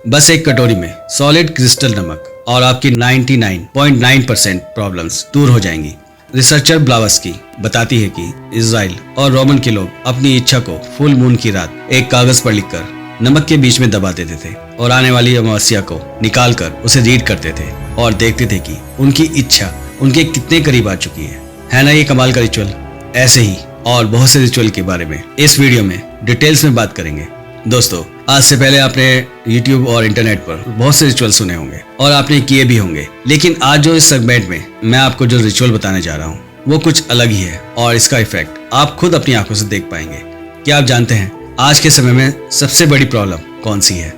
बस एक कटोरी में सॉलिड क्रिस्टल नमक और आपकी 99.9% प्रॉब्लम्स दूर हो जाएंगी। रिसर्चर ब्लावस्की बताती है कि इजराइल और रोमन के लोग अपनी इच्छा को फुल मून की रात एक कागज पर लिखकर नमक के बीच में दबा देते थे और आने वाली अमावस्या को निकाल कर उसे रीड करते थे और देखते थे कि उनकी इच्छा उनके कितने करीब आ चुकी है ना ये कमाल का रिचुअल। ऐसे ही और बहुत से रिचुअल के बारे में इस वीडियो में डिटेल्स में बात करेंगे। दोस्तों, आज से पहले आपने YouTube और इंटरनेट पर बहुत से रिचुअल सुने होंगे और आपने किए भी होंगे, लेकिन आज जो इस सेगमेंट में मैं आपको जो रिचुअल बताने जा रहा हूँ वो कुछ अलग ही है और इसका इफेक्ट आप खुद अपनी आंखों से देख पाएंगे। क्या आप जानते हैं आज के समय में सबसे बड़ी प्रॉब्लम कौन सी है?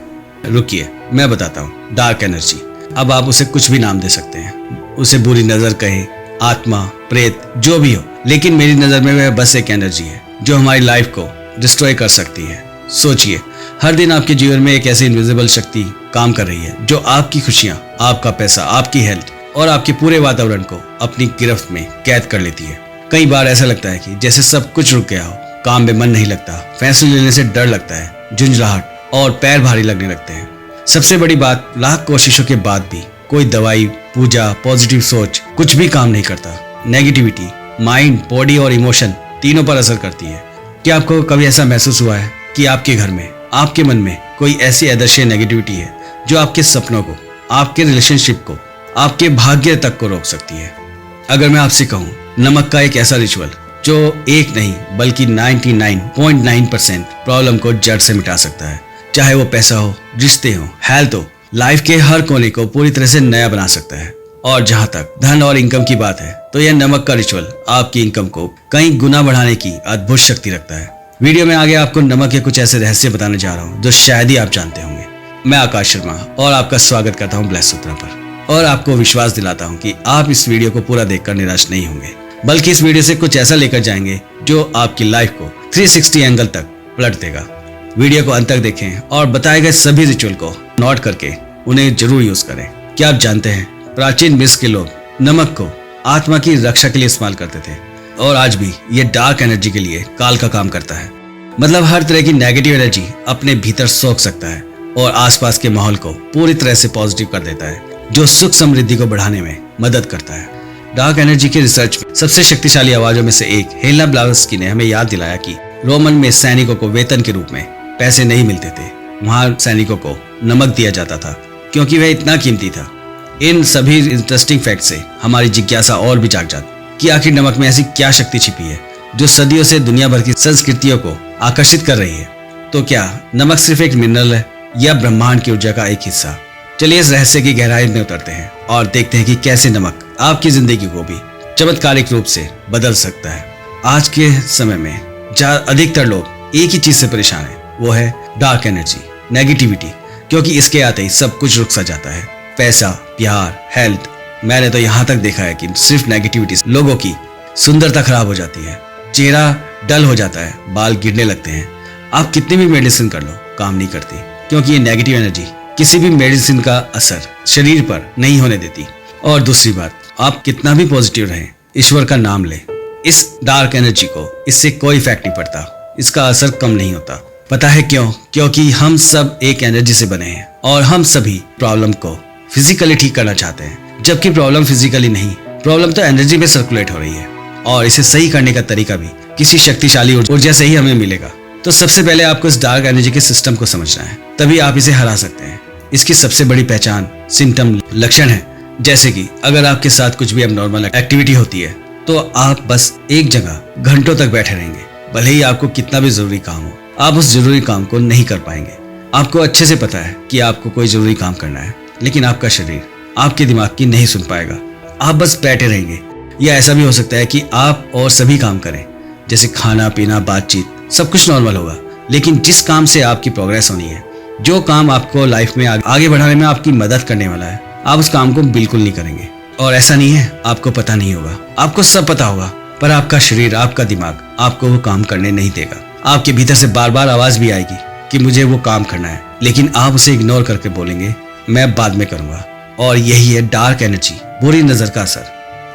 रुकिए मैं बताता हूँ। Dark energy. अब आप उसे कुछ भी नाम दे सकते हैं, उसे बुरी नजर कहे, आत्मा, प्रेत, जो भी हो, लेकिन मेरी नजर में वह बस एक एनर्जी है जो हमारी लाइफ को डिस्ट्रॉय कर सकती है। सोचिए, हर दिन आपके जीवन में एक ऐसी इनविजिबल शक्ति काम कर रही है जो आपकी खुशियां, आपका पैसा, आपकी हेल्थ और आपके पूरे वातावरण को अपनी गिरफ्त में कैद कर लेती है। कई बार ऐसा लगता है कि जैसे सब कुछ रुक गया हो, काम में मन नहीं लगता, फैसले लेने से डर लगता है, झुंझलाहट और पैर भारी लगने लगते हैं। सबसे बड़ी बात, लाख कोशिशों के बाद भी कोई दवाई, पूजा, पॉजिटिव सोच कुछ भी काम नहीं करता। नेगेटिविटी माइंड, बॉडी और इमोशन तीनों पर असर करती है। क्या आपको कभी ऐसा महसूस हुआ है कि आपके घर में, आपके मन में कोई ऐसी अदृश्य नेगेटिविटी है जो आपके सपनों को, आपके रिलेशनशिप को, आपके भाग्य तक को रोक सकती है? अगर मैं आपसे कहूँ नमक का एक ऐसा रिचुअल जो एक नहीं बल्कि 99.9% प्रॉब्लम को जड़ से मिटा सकता है, चाहे वो पैसा हो, रिश्ते हो, हेल्थ हो, लाइफ के हर कोने को पूरी तरह से नया बना सकता है। और जहां तक धन और इनकम की बात है तो यह नमक का रिचुअल आपकी इनकम को कई गुना बढ़ाने की अद्भुत शक्ति रखता है। वीडियो में आगे आपको नमक के कुछ ऐसे रहस्य बताने जा रहा हूँ जो शायद ही आप जानते होंगे। मैं आकाश शर्मा और आपका स्वागत करता हूँ ब्लेस सूत्रा पर, और आपको विश्वास दिलाता हूँ कि आप इस वीडियो को पूरा देखकर निराश नहीं होंगे, बल्कि इस वीडियो से कुछ ऐसा लेकर जाएंगे जो आपकी लाइफ को 360 एंगल तक पलट देगा। वीडियो को अंत तक देखें और बताए गए सभी रिचुअल को नोट करके उन्हें जरूर यूज करें। क्या आप जानते हैं प्राचीन मिस्र के लोग नमक को आत्मा की रक्षा के लिए इस्तेमाल करते थे और आज भी ये डार्क एनर्जी के लिए काल का काम करता है। मतलब हर तरह की नेगेटिव एनर्जी अपने भीतर सोख सकता है और आसपास के माहौल को पूरी तरह से पॉजिटिव कर देता है, जो सुख समृद्धि को बढ़ाने में मदद करता है। डार्क एनर्जी के रिसर्च में सबसे शक्तिशाली आवाजों में से एक हेलेना ब्लावस्की ने हमें याद दिलाया कि रोमन में सैनिकों को वेतन के रूप में पैसे नहीं मिलते थे, वहां सैनिकों को नमक दिया जाता था क्योंकि वह इतना कीमती था। इन सभी इंटरेस्टिंग फैक्ट से हमारी जिज्ञासा और भी जाग जाती कि आखिर नमक में ऐसी क्या शक्ति छिपी है जो सदियों से दुनिया भर की संस्कृतियों को आकर्षित कर रही है। तो क्या नमक सिर्फ एक मिनरल है या ब्रह्मांड की ऊर्जा का एक हिस्सा? चलिए इस रहस्य की गहराई में उतरते हैं और देखते हैं कि कैसे नमक आपकी जिंदगी को भी चमत्कारिक रूप से बदल सकता है। आज के समय में जहाँ अधिकतर लोग एक ही चीज से परेशान है, वो है डार्क एनर्जी, नेगेटिविटी, क्योंकि इसके आते ही सब कुछ रुक सा जाता है। पैसा, प्यार, हेल्थ। मैंने तो यहाँ तक देखा है कि सिर्फ नेगेटिविटी से लोगों की सुंदरता खराब हो जाती है, चेहरा डल हो जाता है, बाल गिरने लगते हैं। आप कितनी भी मेडिसिन कर लो, काम नहीं करती, क्योंकि ये नेगेटिव एनर्जी किसी भी मेडिसिन का असर शरीर पर नहीं होने देती। और दूसरी बात, आप कितना भी पॉजिटिव रहें, ईश्वर का नाम ले, इस डार्क एनर्जी को इससे कोई इफेक्ट नहीं पड़ता, इसका असर कम नहीं होता। पता है क्यों? क्योंकि हम सब एक एनर्जी से बने हैं और हम सभी प्रॉब्लम को फिजिकली ठीक करना चाहते हैं, जबकि प्रॉब्लम फिजिकली नहीं, प्रॉब्लम तो एनर्जी में सर्कुलेट हो रही है और इसे सही करने का तरीका भी किसी शक्तिशाली ऊर्जा से ही हमें मिलेगा। तो सबसे पहले आपको इस डार्क एनर्जी के सिस्टम को समझना है, तभी आप इसे हरा सकते हैं। इसकी सबसे बड़ी पहचान सिम्टम, लक्षण है। जैसे कि अगर आपके साथ कुछ भी अबनॉर्मल एक्टिविटी होती है तो आप बस एक जगह घंटों तक बैठे रहेंगे, भले ही आपको कितना भी जरूरी काम हो, आप उस जरूरी काम को नहीं कर पाएंगे। आपको अच्छे से पता है कि आपको कोई जरूरी काम करना है, लेकिन आपका शरीर आपके दिमाग की नहीं सुन पाएगा, आप बस बैठे रहेंगे। या ऐसा भी हो सकता है कि आप और सभी काम करें, जैसे खाना पीना, बातचीत, सब कुछ नॉर्मल होगा, लेकिन जिस काम से आपकी प्रोग्रेस होनी है, जो काम आपको लाइफ में आगे बढ़ाने में आपकी मदद करने वाला है, आप उस काम को बिल्कुल नहीं करेंगे। और ऐसा नहीं है आपको पता नहीं होगा, आपको सब पता होगा, पर आपका शरीर, आपका दिमाग आपको वो काम करने नहीं देगा। आपके भीतर से बार बार आवाज भी आएगी कि मुझे वो काम करना है, लेकिन आप उसे इग्नोर करके बोलेंगे मैं बाद में करूंगा। और यही है डार्क एनर्जी, बुरी नजर का असर।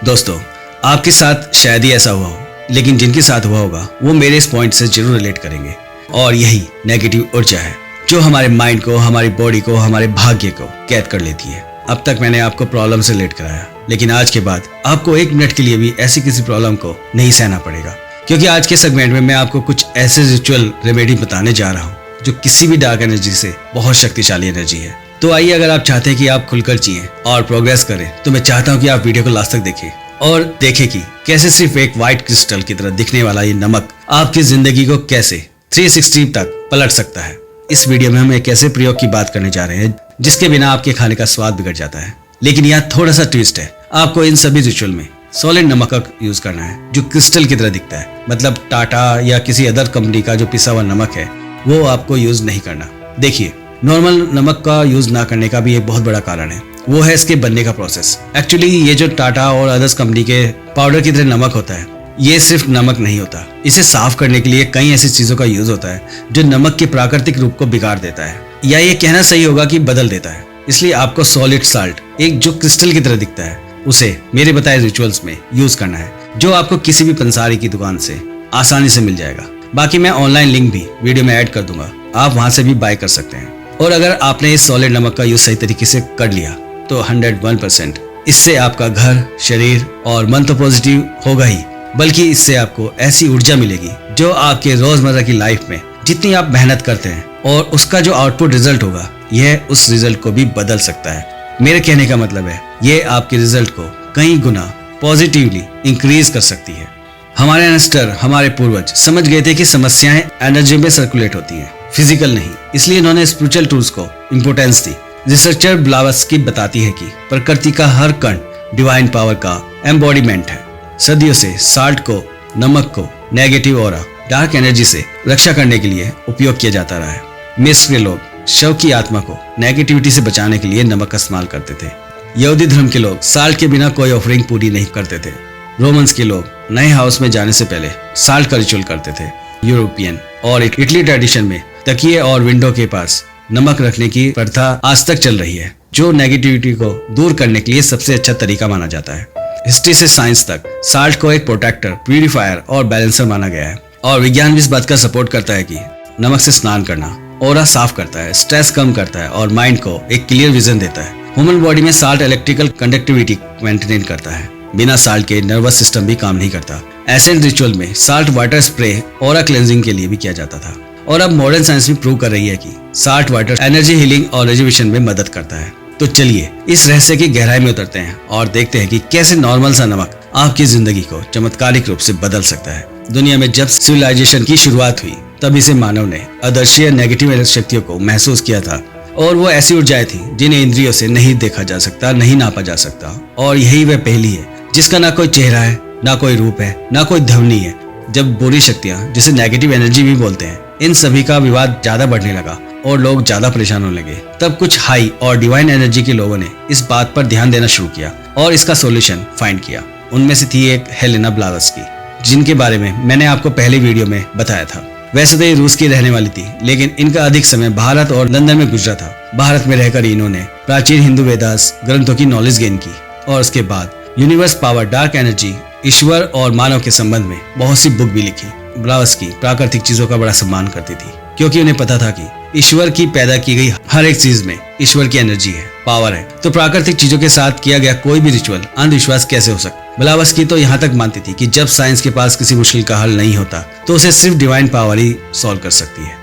दोस्तों, आपके साथ शायद ही ऐसा हुआ हो, लेकिन जिनके साथ हुआ होगा वो मेरे इस पॉइंट से जरूर रिलेट करेंगे। और यही नेगेटिव ऊर्जा है जो हमारे माइंड को, हमारी बॉडी को, हमारे भाग्य को कैद कर लेती है। अब तक मैंने आपको प्रॉब्लम से रिलेट कराया, लेकिन आज के बाद आपको 1 मिनट के लिए भी ऐसी किसी प्रॉब्लम को नहीं सहना पड़ेगा, क्योंकि आज के सेगमेंट में मैं आपको कुछ ऐसे रिचुअल रेमेडी बताने जा रहा हूँ जो किसी भी डार्क एनर्जी से बहुत शक्तिशाली एनर्जी है। तो आइए, अगर आप चाहते हैं कि आप खुलकर जिएं और प्रोग्रेस करें, तो मैं चाहता हूँ कि आप वीडियो को लास्ट तक देखें और देखें कि कैसे सिर्फ एक व्हाइट क्रिस्टल की तरह दिखने वाला ये नमक आपकी जिंदगी को कैसे 360 तक पलट सकता है। इस वीडियो में हम एक ऐसे प्रयोग की बात करने जा रहे हैं जिसके बिना आपके खाने का स्वाद बिगड़ जाता है। लेकिन यहाँ थोड़ा सा ट्विस्ट है, आपको इन सभी रिचुअल में सॉलिड नमक का यूज करना है जो क्रिस्टल की तरह दिखता है। मतलब टाटा या किसी अदर कंपनी का जो पिसा हुआ नमक है वो आपको यूज नहीं करना। देखिए, नॉर्मल नमक का यूज ना करने का भी एक बहुत बड़ा कारण है, वो है इसके बनने का प्रोसेस। एक्चुअली ये जो टाटा और अदर्स कंपनी के पाउडर की तरह नमक होता है, ये सिर्फ नमक नहीं होता। इसे साफ करने के लिए कई ऐसी चीजों का यूज होता है जो नमक के प्राकृतिक रूप को बिगाड़ देता है, या ये कहना सही होगा कि बदल देता है। इसलिए आपको सॉलिड साल्ट, एक जो क्रिस्टल की तरह दिखता है, उसे मेरे बताए रिचुअल्स में यूज करना है, जो आपको किसी भी पंसारी की दुकान से आसानी से मिल जाएगा। बाकी मैं ऑनलाइन लिंक भी वीडियो में ऐड कर दूंगा, आप वहां से भी बाय कर सकते हैं। और अगर आपने इस सॉलिड नमक का यूज सही तरीके से कर लिया तो 101% इससे आपका घर, शरीर और मन तो पॉजिटिव होगा ही, बल्कि इससे आपको ऐसी ऊर्जा मिलेगी जो आपके रोजमर्रा की लाइफ में जितनी आप मेहनत करते हैं और उसका जो आउटपुट रिजल्ट होगा, यह उस रिजल्ट को भी बदल सकता है। मेरे कहने का मतलब है, ये आपके रिजल्ट को कई गुना पॉजिटिवली इंक्रीज कर सकती है। हमारे एंसेस्टर, हमारे पूर्वज समझ गए थे कि समस्याएं एनर्जी में सर्कुलेट होती हैं, फिजिकल नहीं। इसलिए इन्होंने स्पिरिचुअल टूल्स को इंपोर्टेंस दी। रिसर्चर ब्लावत्स्की बताती है कि प्रकृति का हर कण डिवाइन पावर का एम्बॉडीमेंट है। सदियों से साल्ट को, नमक को नेगेटिव ऑरा, डार्क एनर्जी से रक्षा करने के लिए उपयोग किया जाता रहा है। मिस्र के लोग शव की आत्मा को नेगेटिविटी से बचाने के लिए नमक का इस्तेमाल करते थे। यहूदी धर्म के लोग साल्ट के बिना कोई ऑफरिंग पूरी नहीं करते थे। रोमन्स के लोग नए हाउस में जाने से पहले साल्ट का रिचुअल करते थे। यूरोपियन और इटली ट्रेडिशन में तकिए और विंडो के पास नमक रखने की प्रथा आज तक चल रही है, जो नेगेटिविटी को दूर करने के लिए सबसे अच्छा तरीका माना जाता है। हिस्ट्री से साइंस तक साल्ट को एक प्रोटेक्टर, प्यूरिफायर और बैलेंसर माना गया है। और विज्ञान भी इस बात का सपोर्ट करता है कि नमक से स्नान करना ऑरा साफ करता है, स्ट्रेस कम करता है और माइंड को एक क्लियर विजन देता है। ह्यूमन बॉडी में साल्ट इलेक्ट्रिकल कंडक्टिविटी मेंटेन करता है। बिना साल्ट के नर्वस सिस्टम भी काम नहीं करता। एसेंट रिचुअल में salt water spray aura cleansing के लिए भी किया जाता था, और अब मॉडर्न साइंस भी प्रूव कर रही है कि साल्ट वाटर एनर्जी हीलिंग और रिजुविनेशन में मदद करता है। तो चलिए इस रहस्य की गहराई में उतरते हैं और देखते हैं कि कैसे नॉर्मल सा नमक आपकी जिंदगी को चमत्कारिक रूप से बदल सकता है। दुनिया में जब सिविलाइजेशन की शुरुआत हुई, तभी से मानव ने अदृश्य नेगेटिव शक्तियों को महसूस किया था, और वो ऐसी ऊर्जाएं थी जिन्हें इंद्रियों से नहीं देखा जा सकता, नहीं नापा जा सकता। और यही वह पहली है जिसका ना कोई चेहरा है, ना कोई रूप है, ना कोई ध्वनि है। जब बुरी शक्तियां, जिसे नेगेटिव एनर्जी भी बोलते हैं, इन सभी का विवाद ज्यादा बढ़ने लगा और लोग ज्यादा परेशान होने लगे, तब कुछ हाई और डिवाइन एनर्जी के लोगों ने इस बात पर ध्यान देना शुरू किया और इसका सॉल्यूशन फाइंड किया। उनमें से थी एक हेलेना ब्लावत्स्की, जिनके बारे में मैंने आपको पहले वीडियो में बताया था। वैसे तो ये रूस की रहने वाली थी, लेकिन इनका अधिक समय भारत और लंदन में गुजरा था। भारत में रहकर इन्होंने प्राचीन हिंदू वेदास ग्रंथों की नॉलेज गेन की और उसके बाद यूनिवर्स पावर, डार्क एनर्जी, ईश्वर और मानव के संबंध में बहुत सी बुक भी लिखी। ब्लावत्स्की प्राकृतिक चीजों का बड़ा सम्मान करती थी, क्योंकि उन्हें पता था कि ईश्वर की पैदा की गई हर एक चीज में ईश्वर की एनर्जी है, पावर है। तो प्राकृतिक चीजों के साथ किया गया कोई भी रिचुअल अंधविश्वास कैसे हो सकता। ब्लावत्स्की तो यहाँ तक मानती थी कि जब साइंस के पास किसी मुश्किल का हल नहीं होता, तो उसे सिर्फ डिवाइन पावर ही सॉल्व कर सकती है।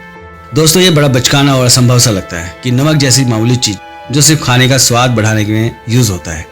दोस्तों, ये बड़ा बचकाना और असंभव सा लगता है कि नमक जैसी मामूली चीज जो सिर्फ खाने का स्वाद बढ़ाने में यूज होता है,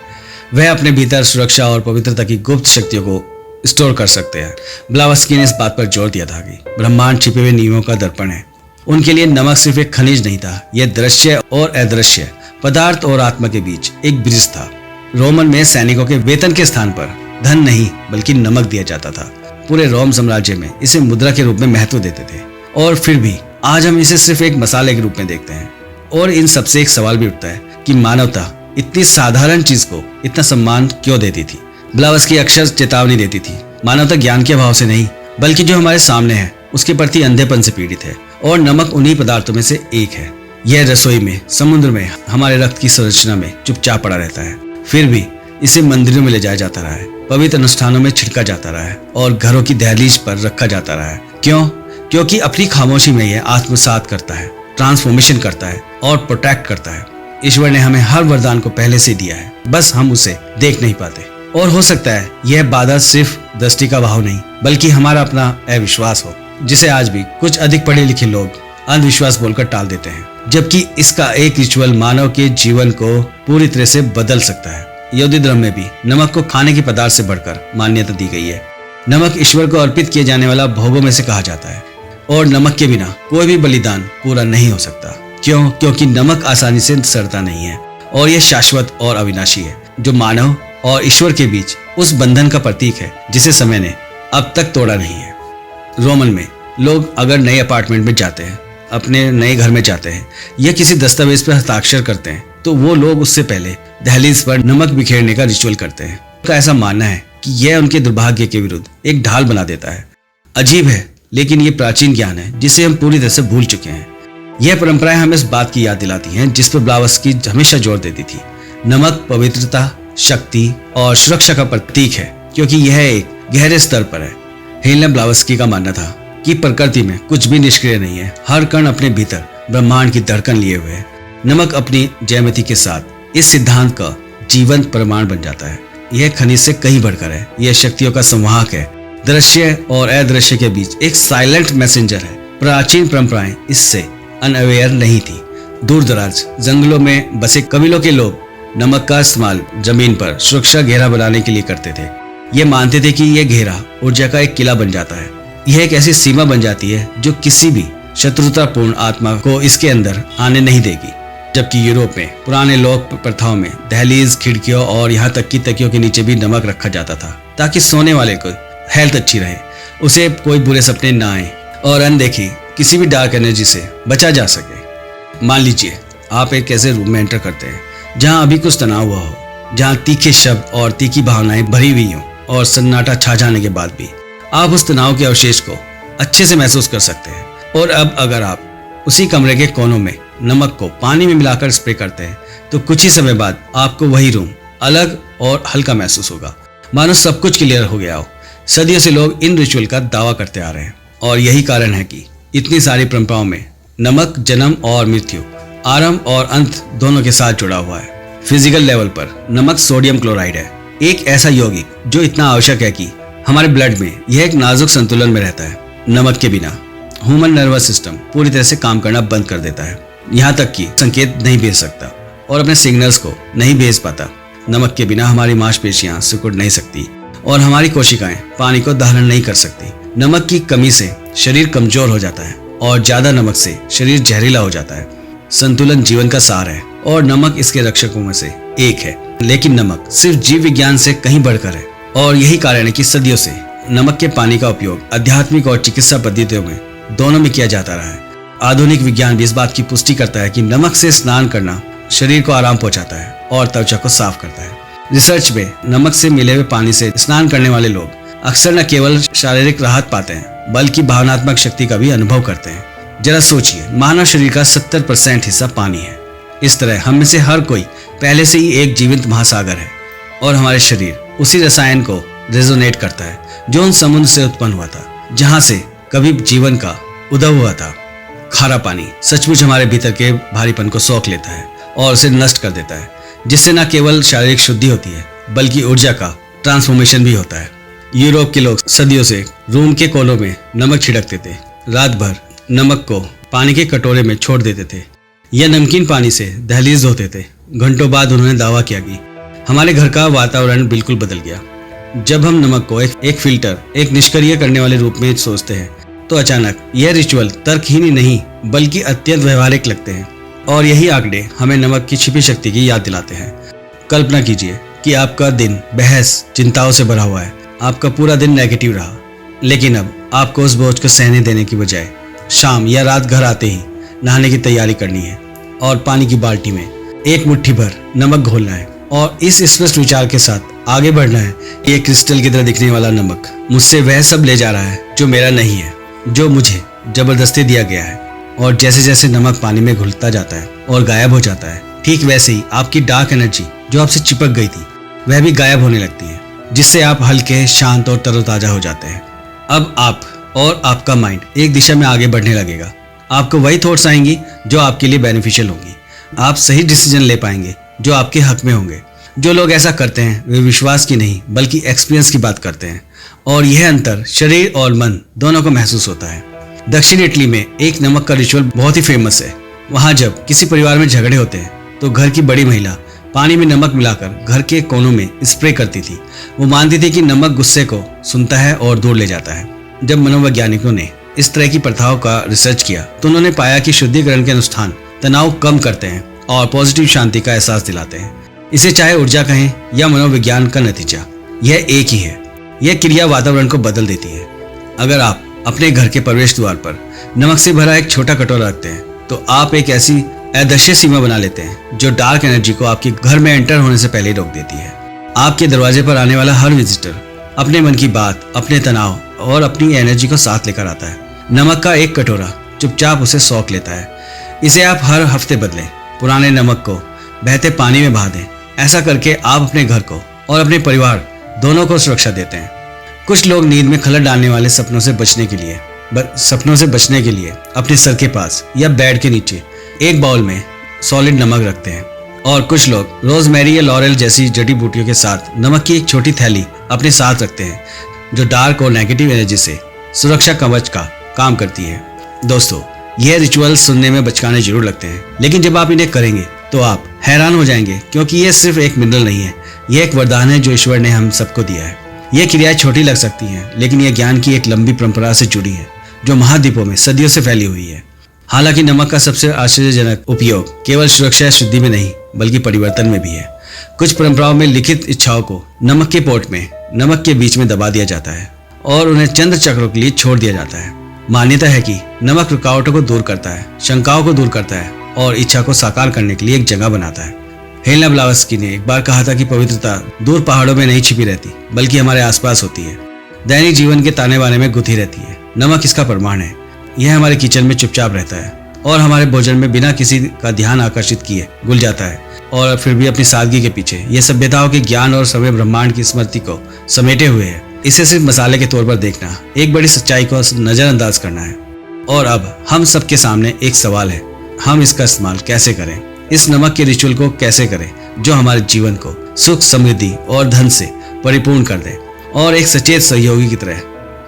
वह अपने भीतर सुरक्षा और पवित्रता की गुप्त शक्तियों को स्टोर कर सकते हैं। ब्लावत्स्की ने इस बात पर जोर दिया था कि ब्रह्मांड छिपे हुए नियमों का दर्पण है। उनके लिए नमक सिर्फ एक खनिज नहीं था, यह दृश्य और अदृश्य, पदार्थ और आत्मा के बीच एक ब्रिज था। रोमन में सैनिकों के वेतन के स्थान पर धन नहीं बल्कि नमक दिया जाता था। पूरे रोम साम्राज्य में इसे मुद्रा के रूप में महत्व देते थे, और फिर भी आज हम इसे सिर्फ एक मसाले के रूप में देखते हैं। और इन सबसे एक सवाल भी उठता है कि मानवता इतनी साधारण चीज को इतना सम्मान क्यों देती थी। ब्लावत्स्की अक्सर चेतावनी देती थी, मानवता ज्ञान के अभाव से नहीं, बल्कि जो हमारे सामने है उसके प्रति अंधेपन से पीड़ित है, और नमक उन्हीं पदार्थों में से एक है। यह रसोई में, समुद्र में, हमारे रक्त की संरचना में चुपचाप पड़ा रहता है, फिर भी इसे मंदिरों में ले जाया जाता रहा है, पवित्र अनुष्ठानों में छिड़का जाता रहा है और घरों की दहलीज पर रखा जाता रहा है। क्यों? क्योंकि अपनी खामोशी में यह आत्मसात करता है, ट्रांसफॉर्मेशन करता है और प्रोटेक्ट करता है। ईश्वर ने हमें हर वरदान को पहले से दिया है, बस हम उसे देख नहीं पाते। और हो सकता है यह बाधा सिर्फ दृष्टि का भाव नहीं, बल्कि हमारा अपना अविश्वास हो, जिसे आज भी कुछ अधिक पढ़े लिखे लोग अंधविश्वास बोलकर टाल देते हैं, जबकि इसका एक रिचुअल मानव के जीवन को पूरी तरह से बदल सकता है। यहूदी धर्म में भी नमक को खाने के पदार्थ से बढ़कर मान्यता दी गई है। नमक ईश्वर को अर्पित किए जाने वाला भोगों में से कहा जाता है, और नमक के बिना कोई भी बलिदान पूरा नहीं हो सकता। क्यों? क्योंकि नमक आसानी से सड़ता नहीं है और यह शाश्वत और अविनाशी है, जो मानव और ईश्वर के बीच उस बंधन का प्रतीक है जिसे समय ने अब तक तोड़ा नहीं है। रोमन में लोग अगर नए अपार्टमेंट में जाते हैं, अपने नए घर में जाते हैं या किसी दस्तावेज पर हस्ताक्षर करते हैं, तो वो लोग उससे पहले दहलीज पर नमक बिखेरने का रिचुअल करते हैं। उनका ऐसा मानना है कि यह उनके दुर्भाग्य के विरुद्ध एक ढाल बना देता है। अजीब है, लेकिन ये प्राचीन ज्ञान है जिसे हम पूरी तरह से भूल चुके हैं। यह परंपराएं हमें इस बात की याद दिलाती हैं जिस पर ब्लावस्की हमेशा जोर देती थी। नमक पवित्रता, शक्ति और सुरक्षा का प्रतीक है, क्योंकि यह एक गहरे स्तर पर है। हेलेन ब्लावस्की का मानना था कि प्रकृति में कुछ भी निष्क्रिय नहीं है, हर कण अपने भीतर ब्रह्मांड की धड़कन लिए हुए है। नमक अपनी ज्यामिति के साथ इस सिद्धांत का जीवंत प्रमाण बन जाता है। यह खनिज से कहीं बढ़कर है, यह शक्तियों का संवाहक है, दृश्य और अदृश्य के बीच एक साइलेंट मैसेंजर है। प्राचीन परंपराएं इससे अनअवेयर नहीं थी। दूर दराज जंगलों में बसे कबीलों के लोग नमक का इस्तेमाल जमीन पर सुरक्षा घेरा बनाने के लिए करते थे। ये मानते थे कि यह घेरा ऊर्जा का एक किला बन जाता है। यह एक ऐसी सीमा बन जाती है जो किसी भी शत्रुतापूर्ण आत्मा को इसके अंदर आने नहीं देगी। जबकि यूरोप में पुराने लोक प्रथाओं में दहलीज, खिड़कियों और यहाँ तक कि तकियों के नीचे भी नमक रखा जाता था, ताकि सोने वाले को हेल्थ अच्छी रहे, उसे कोई बुरे सपने ना आए और अनदेखी किसी भी डार्क एनर्जी से बचा जा सके। मान लीजिए आप एक ऐसे रूम में एंटर करते हैं जहां अभी कुछ तनाव हुआ हो, जहां तीखे शब्द और तीखी भावनाएं भरी हुई हों, और सन्नाटा छा जाने के बाद भी आप उस तनाव के अवशेष को अच्छे से महसूस कर सकते हैं। और अब अगर आप उसी कमरे के कोनों में नमक को पानी में मिलाकर स्प्रे करते हैं, तो कुछ ही समय बाद आपको वही रूम अलग और हल्का महसूस होगा, मानो सब कुछ क्लियर हो गया हो। सदियों से लोग इन रिचुअल का दावा करते आ रहे हैं, और यही कारण है कि इतनी सारी परंपराओं में नमक जन्म और मृत्यु, आरंभ और अंत दोनों के साथ जुड़ा हुआ है। फिजिकल लेवल पर नमक सोडियम क्लोराइड है, एक ऐसा यौगिक जो इतना आवश्यक है कि हमारे ब्लड में यह एक नाजुक संतुलन में रहता है। नमक के बिना ह्यूमन नर्वस सिस्टम पूरी तरह से काम करना बंद कर देता है, यहाँ तक कि संकेत नहीं भेज सकता और अपने सिग्नल्स को नहीं भेज पाता। नमक के बिना हमारी मांसपेशियां सिकुड़ नहीं सकती और हमारी कोशिकाएं पानी को धारण नहीं कर सकती। नमक की कमी से शरीर कमजोर हो जाता है और ज्यादा नमक से शरीर जहरीला हो जाता है। संतुलन जीवन का सार है और नमक इसके रक्षकों में से एक है। लेकिन नमक सिर्फ जीव विज्ञान से कहीं बढ़कर है, और यही कारण है कि सदियों से नमक के पानी का उपयोग आध्यात्मिक और चिकित्सा पद्धतियों में दोनों में किया जाता रहा है। आधुनिक विज्ञान भी इस बात की पुष्टि करता है कि नमक से स्नान करना शरीर को आराम पहुंचाता है और त्वचा को साफ करता है। रिसर्च में नमक से मिले हुए पानी से स्नान करने वाले लोग अक्सर न केवल शारीरिक राहत पाते हैं, बल्कि भावनात्मक शक्ति का भी अनुभव करते हैं। जरा सोचिए, मानव शरीर का 70% हिस्सा पानी है। इस तरह हम में से हर कोई पहले से ही एक जीवित महासागर है, और हमारे शरीर उसी रसायन को रेजोनेट करता है जो उन समुद्र से उत्पन्न हुआ था, जहां से कभी जीवन का उदय हुआ था। खारा पानी सचमुच हमारे भीतर के भारीपन को सोख लेता है और उसे नष्ट कर देता है, जिससे न केवल शारीरिक शुद्धि होती है, बल्कि ऊर्जा का ट्रांसफॉर्मेशन भी होता है। यूरोप के लोग सदियों से रूम के कोनों में नमक छिड़कते थे, रात भर नमक को पानी के कटोरे में छोड़ देते थे। यह नमकीन पानी से दहलीज होते थे। घंटों बाद उन्होंने दावा किया कि हमारे घर का वातावरण बिल्कुल बदल गया। जब हम नमक को एक फिल्टर, एक निष्क्रिय करने वाले रूप में सोचते हैं, तो अचानक यह रिचुअल तर्कहीन ही नहीं बल्कि अत्यंत व्यवहारिक लगते हैं। और यही आंकड़े हमें नमक की छिपी शक्ति की याद दिलाते हैं। कल्पना कीजिए कि आपका दिन बहस, चिंताओं से भरा हुआ है, आपका पूरा दिन नेगेटिव रहा, लेकिन अब आपको उस बोझ को सहने देने की बजाय शाम या रात घर आते ही नहाने की तैयारी करनी है और पानी की बाल्टी में एक मुट्ठी भर नमक घोलना है और इस स्पष्ट विचार के साथ आगे बढ़ना है। ये क्रिस्टल की तरह दिखने वाला नमक मुझसे वह सब ले जा रहा है जो मेरा नहीं है, जो मुझे जबरदस्ती दिया गया है। और जैसे जैसे नमक पानी में घुलता जाता है और गायब हो जाता है, ठीक वैसे ही आपकी डार्क एनर्जी जो आपसे चिपक गई थी वह भी गायब होने लगती है, जिससे आप हल्के, शांत और तरोताजा हो जाते हैं। अब आप और आपका माइंड एक दिशा में आगे बढ़ने लगेगा। आपको वही थॉट्स आएंगी जो आपके लिए बेनिफिशियल होंगी। आप सही डिसीजन ले पाएंगे जो आपके हक में होंगे। जो लोग ऐसा करते हैं वे विश्वास की नहीं बल्कि एक्सपीरियंस की बात करते हैं, और यह अंतर शरीर और मन दोनों को महसूस होता है। दक्षिण इटली में एक नमक का रिचुअल बहुत ही फेमस है। वहाँ जब किसी परिवार में झगड़े होते हैं तो घर की बड़ी महिला पानी में नमक मिलाकर घर के कोनों में स्प्रे करती थी। वो मानती थी कि नमक गुस्से को सुनता है और दूर ले जाता है। जब मनोवैज्ञानिकों ने इस तरह की प्रथाओं का रिसर्च किया तो उन्होंने पाया कि शुद्धिकरण के अनुष्ठान तनाव कम करते हैं और पॉजिटिव शांति का एहसास दिलाते हैं। इसे चाहे ऊर्जा कहें या मनोविज्ञान का नतीजा, यह एक ही है। यह क्रिया वातावरण को बदल देती है। अगर आप अपने घर के प्रवेश द्वार पर नमक से भरा एक छोटा कटोरा रखते हैं तो आप एक ऐसी अदृश्य सीमा बना लेते हैं जो डार्क एनर्जी को आपके घर में एंटर होने से पहले रोक देती है। आपके दरवाजे पर आने वाला हर विजिटर अपने मन की बात, अपने तनाव और अपनी एनर्जी को साथ लेकर आता है। नमक का एक कटोरा चुपचाप उसे सौख लेता है। इसे आप हर हफ्ते बदलें। पुराने नमक को बहते पानी में बहा दें। ऐसा करके आप अपने घर को और अपने परिवार दोनों को सुरक्षा देते हैं। कुछ लोग नींद में खलल डालने वाले सपनों से बचने के लिए अपने सर के पास या बेड के नीचे एक बाउल में सॉलिड नमक रखते हैं, और कुछ लोग रोजमेरी या लॉरेल जैसी जड़ी बूटियों के साथ नमक की एक छोटी थैली अपने साथ रखते हैं जो डार्क और नेगेटिव एनर्जी से सुरक्षा कवच का काम करती है। दोस्तों, यह रिचुअल सुनने में बचकाने जरूर लगते हैं, लेकिन जब आप इन्हें करेंगे तो आप हैरान हो जाएंगे, क्योंकि यह सिर्फ एक मिनरल नहीं है, यह एक वरदान है जो ईश्वर ने हम सबको दिया है। यह क्रियाएं छोटी लग सकती हैं, लेकिन यह ज्ञान की एक लंबी परंपरा से जुड़ी है जो महाद्वीपों में सदियों से फैली हुई है। हालांकि नमक का सबसे आश्चर्यजनक उपयोग केवल सुरक्षा या शुद्धि में नहीं बल्कि परिवर्तन में भी है। कुछ परंपराओं में लिखित इच्छाओं को नमक के पोट में नमक के बीच में दबा दिया जाता है और उन्हें चंद्र चक्रों के लिए छोड़ दिया जाता है। मान्यता है कि नमक रुकावटों को दूर करता है, शंकाओं को दूर करता है और इच्छा को साकार करने के लिए एक जगह बनाता है। हेलेना ब्लावत्स्की ने एक बार कहा था कि पवित्रता दूर पहाड़ों में नहीं छिपी रहती बल्कि हमारे आसपास होती है, दैनिक जीवन के ताने बाने में गुथी रहती है। नमक इसका प्रमाण है। यह हमारे किचन में चुपचाप रहता है और हमारे भोजन में बिना किसी का ध्यान आकर्षित किए घुल जाता है, और फिर भी अपनी सादगी के पीछे यह सभ्यताओं के ज्ञान और समय ब्रह्मांड की स्मृति को समेटे हुए है। इसे सिर्फ मसाले के तौर पर देखना एक बड़ी सच्चाई को नजरअंदाज करना है। और अब हम सबके सामने एक सवाल है, हम इसका इस्तेमाल कैसे करें? इस नमक के रिचुअल को कैसे करें जो हमारे जीवन को सुख, समृद्धि और धन से परिपूर्ण कर दे और एक सचेत सहयोगी की तरह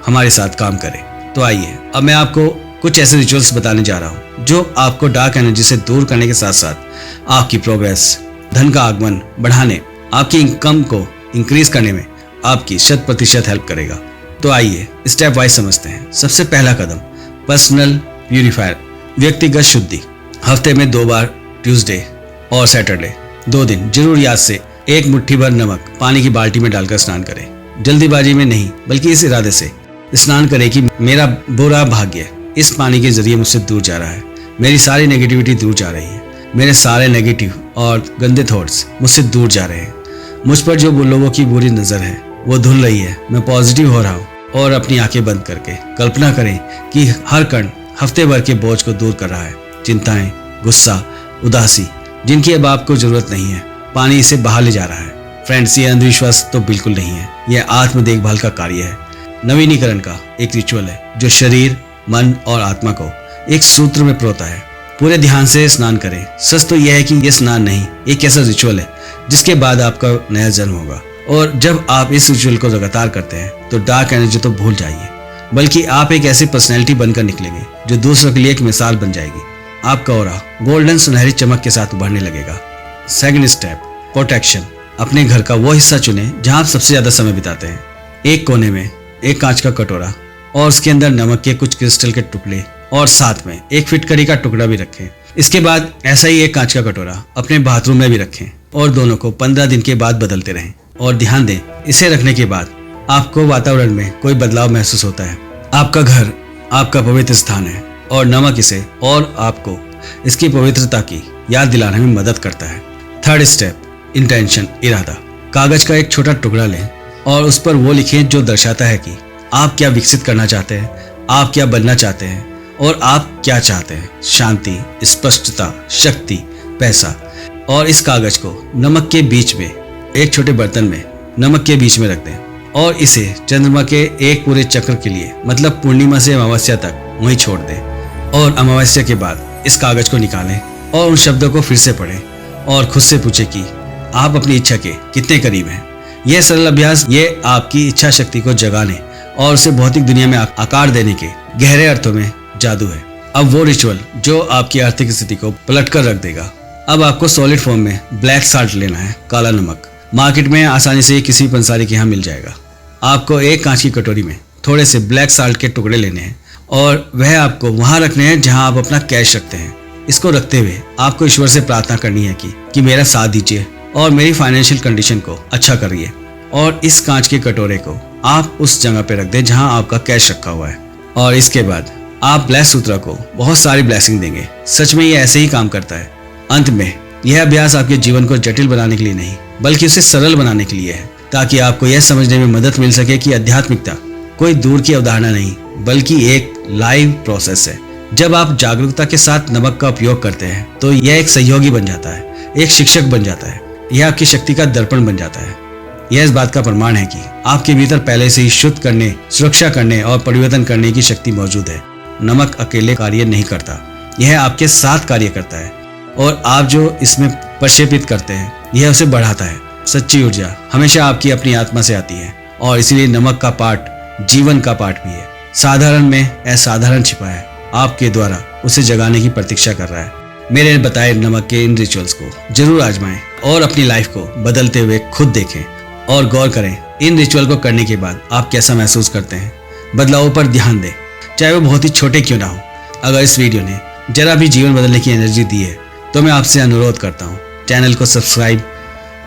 हमारे साथ काम करे। तो आइए अब मैं आपको कुछ ऐसे रिचुअल्स बताने जा रहा हूँ जो आपको डार्क एनर्जी से दूर करने के साथ साथ आपकी प्रोग्रेस, धन का आगमन बढ़ाने, आपकी इनकम को इंक्रीज करने में आपकी 100% हेल्प करेगा। तो आइए स्टेप वाइज समझते हैं। सबसे पहला कदम, पर्सनल प्यूरिफायर, व्यक्तिगत शुद्धि। हफ्ते में 2 बार, ट्यूसडे और सैटरडे, 2 दिन जरूर याद से एक मुट्ठी भर नमक पानी की बाल्टी में डालकर स्नान करें। जल्दीबाजी में नहीं बल्कि इस इरादे से स्नान करें कि मेरा बुरा भाग्य इस पानी के जरिए मुझसे दूर जा रहा है, मेरी सारी नेगेटिविटी दूर जा रही है, मेरे सारे नेगेटिव और गंदे थॉट्स मुझसे दूर जा रहे हैं, मुझ पर जो लोगों की बुरी नजर है वो धुल रही है, मैं पॉजिटिव हो रहा हूँ। और अपनी आंखें बंद करके कल्पना करें कि हर कण हफ्ते भर के बोझ को दूर कर रहा है। चिंताएं, गुस्सा, उदासी जिनकी अब आपको जरूरत नहीं है, पानी इसे बाहर ले जा रहा है। फ्रेंड्स, ये अंधविश्वास तो बिल्कुल नहीं है, यह आत्म देखभाल का कार्य है, नवीनीकरण का एक रिचुअल है जो शरीर, मन और आत्मा को एक सूत्र में परोता है। पूरे ध्यान से स्नान करें। सच तो यह है कि यह स्नान नहीं, एक ऐसा रिचुअल है जिसके बाद आपका नया जन्म होगा। और जब आप इस रिचुअल को लगातार करते हैं तो डार्क एनर्जी तो भूल जाइए, बल्कि आप एक ऐसी पर्सनैलिटी बनकर निकलेंगे जो दूसरों के लिए एक मिसाल बन जाएगी। आपका ऑरा गोल्डन सुनहरी चमक के साथ उभरने लगेगा। Second step, protection. अपने घर का वो हिस्सा चुनें जहां आप सबसे ज्यादा समय बिताते हैं। एक कोने में एक कांच का कटोरा और उसके अंदर नमक के कुछ क्रिस्टल के टुकड़े और साथ में एक फिटकरी का टुकड़ा भी रखें। इसके बाद ऐसा ही एक कांच का कटोरा अपने बाथरूम में भी रखें और दोनों को 15 दिन के बाद बदलते रहें। और ध्यान दें, इसे रखने के बाद आपको वातावरण में कोई बदलाव महसूस होता है। आपका घर आपका पवित्र स्थान है और नमक इसे और आपको इसकी पवित्रता की याद दिलाने में मदद करता है। थर्ड स्टेप, इंटेंशन, इरादा। कागज का एक छोटा टुकड़ा लें और उस पर वो लिखें जो दर्शाता है कि आप क्या विकसित करना चाहते हैं, आप क्या बनना चाहते हैं और आप क्या चाहते हैं। शांति, स्पष्टता, शक्ति, पैसा। और इस कागज को नमक के बीच में एक छोटे बर्तन में नमक के बीच में रख दें और इसे चंद्रमा के एक पूरे चक्र के लिए, मतलब पूर्णिमा से अमावस्या तक वहीं छोड़ दें। और अमावस्या के बाद इस कागज को निकालें और उन शब्दों को फिर से पढ़ें और खुद से पूछें कि आप अपनी इच्छा के कितने करीब हैं। यह सरल अभ्यास ये आपकी इच्छा शक्ति को जगाने और उसे भौतिक दुनिया में आकार देने के गहरे अर्थों में जादू है। अब वो रिचुअल जो आपकी आर्थिक स्थिति को पलट कर रख देगा। अब आपको सॉलिड फॉर्म में ब्लैक साल्ट लेना है, काला नमक। मार्केट में आसानी से किसी पंसारी के यहाँ मिल जाएगा। आपको एक कांच की कटोरी में थोड़े से ब्लैक साल्ट के टुकड़े लेने हैं और वह आपको वहां रखने हैं जहां आप अपना कैश रखते हैं। इसको रखते हुए आपको ईश्वर से प्रार्थना करनी है कि मेरा साथ दीजिए और मेरी फाइनेंशियल कंडीशन को अच्छा करिए। और इस कांच के कटोरे को आप उस जगह पे रख दें जहां आपका कैश रखा हुआ है। और इसके बाद आप ब्लेस सूत्रा को बहुत सारी ब्लेसिंग देंगे। सच में ये ऐसे ही काम करता है। अंत में यह अभ्यास आपके जीवन को जटिल बनाने के लिए नहीं बल्कि उसे सरल बनाने के लिए है, ताकि आपको यह समझने में मदद मिल सके कि आध्यात्मिकता कोई दूर की अवधारणा नहीं बल्कि एक लाइव प्रोसेस है। जब आप जागरूकता के साथ नमक का उपयोग करते हैं तो यह एक सहयोगी बन जाता है, एक शिक्षक बन जाता है, यह आपकी शक्ति का दर्पण बन जाता है। यह इस बात का प्रमाण है कि आपके भीतर पहले से ही शुद्ध करने, सुरक्षा करने और परिवर्तन करने की शक्ति मौजूद है। नमक अकेले कार्य नहीं करता, यह आपके साथ कार्य करता है और आप जो इसमें प्रक्षेपित करते हैं यह उसे बढ़ाता है। सच्ची ऊर्जा हमेशा आपकी अपनी आत्मा से आती है और इसीलिए नमक का पाठ जीवन का पाठ भी है। साधारण में असाधारण छिपा है, आपके द्वारा उसे जगाने की प्रतीक्षा कर रहा है। मेरे बताए नमक के इन रिचुअल्स को जरूर आजमाएं और अपनी लाइफ को बदलते हुए खुद देखें और गौर करें इन रिचुअल को करने के बाद आप कैसा महसूस करते हैं। बदलावों पर ध्यान दें, चाहे वो बहुत ही छोटे क्यों ना हो। अगर इस वीडियो ने जरा भी जीवन बदलने की एनर्जी दी है तो मैं आपसे अनुरोध करता हूँ चैनल को सब्सक्राइब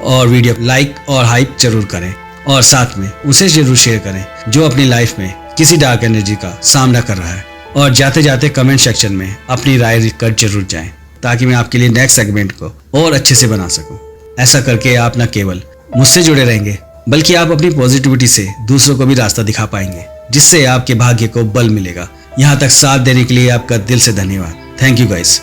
और वीडियो लाइक और हाइप जरूर करें और साथ में उसे जरूर शेयर करें जो अपनी लाइफ में किसी डार्क एनर्जी का सामना कर रहा है। और जाते जाते कमेंट सेक्शन में अपनी राय लिख कर जरूर जाएं ताकि मैं आपके लिए नेक्स्ट सेगमेंट को और अच्छे से बना सकूं। ऐसा करके आप न केवल मुझसे जुड़े रहेंगे बल्कि आप अपनी पॉजिटिविटी से दूसरों को भी रास्ता दिखा पाएंगे, जिससे आपके भाग्य को बल मिलेगा। यहाँ तक साथ देने के लिए आपका दिल से धन्यवाद। Thank you guys.